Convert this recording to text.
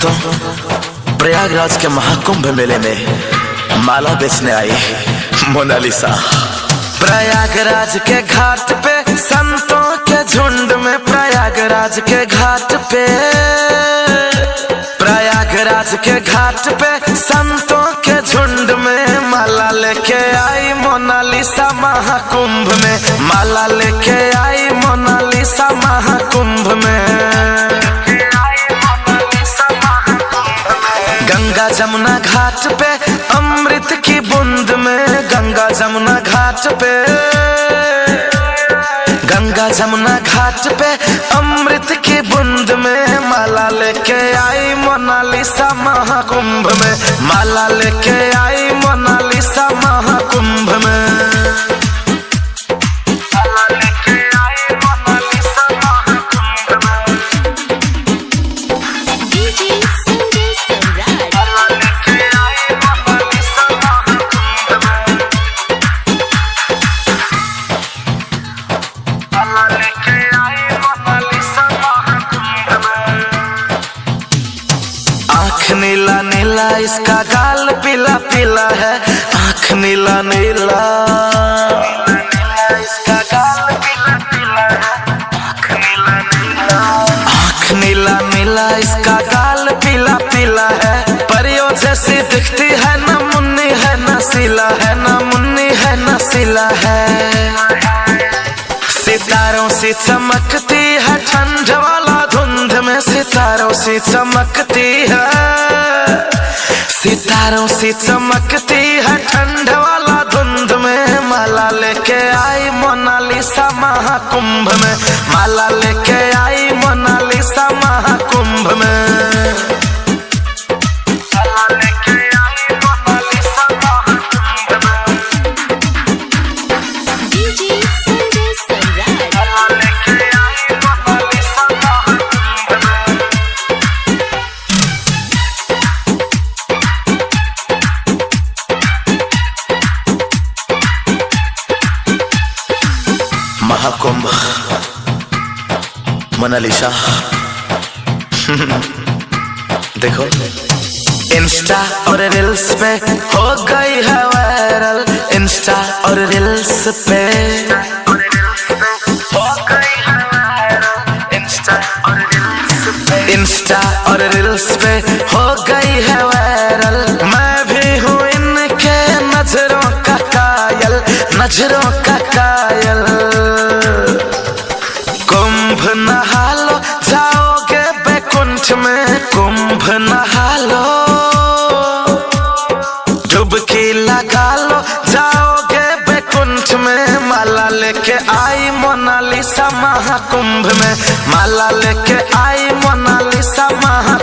दोस्तों, प्रयागराज के महाकुंभ मेले में माला बेचने आई मोनालिसा। प्रयागराज के घाट पे संतों के झुंड में, प्रयागराज के घाट पे, प्रयागराज के घाट पे संतों के झुंड में माला लेके आई मोनालिसा महाकुंभ में, माला लेके आई मोनालिसा महाकुंभ में। गंगा जमुना घाट पे अमृत की बूंद में, गंगा जमुना घाट पे, गंगा जमुना घाट पे अमृत की बूंद में माला लेके आई मोनालिसा महाकुंभ में, माला लेके आई मोनालिसा महाकुंभ में। आँख नीला नीला इसका गाल पीला पीला है, आँख नीला नीला इसका गाल पीला पीला है, आँख नीला नीला, आँख नीला नीला इसका गाल पीला पीला है। परियों जैसी दिखती है, न मुन्नी है न सीला है, न मुन्नी है न सीला है। सितारों सी चमकती है ठंड वाला धुंध में, सितारों सी चमकती है, सितारों सी चमकती है ठंड वाला धुंध में माला लेके आई मोनालिसा महाकुंभ में, माला लेके आई मोनालिसा महाकुंभ में। महाकुंभ मोनालिसा देखो इंस्टा और रील्स पे हो गई है वायरल, इंस्टा और रील्स पे हो गई है वायरल, इंस्टा और रील्स पे, इंस्टा और रील्स पे हो गई है वायरल। मैं भी हूँ इनके नजरों का कायल, नजरों का कायल। कुंभ नहा लो जाओगे बैकुंठ में, कुंभ नहा लो, डुबकी लगा लो जाओगे बैकुंठ में। माला लेके आई मोनालिसा महाकुंभ में, माला लेके आई मोनालिसा महा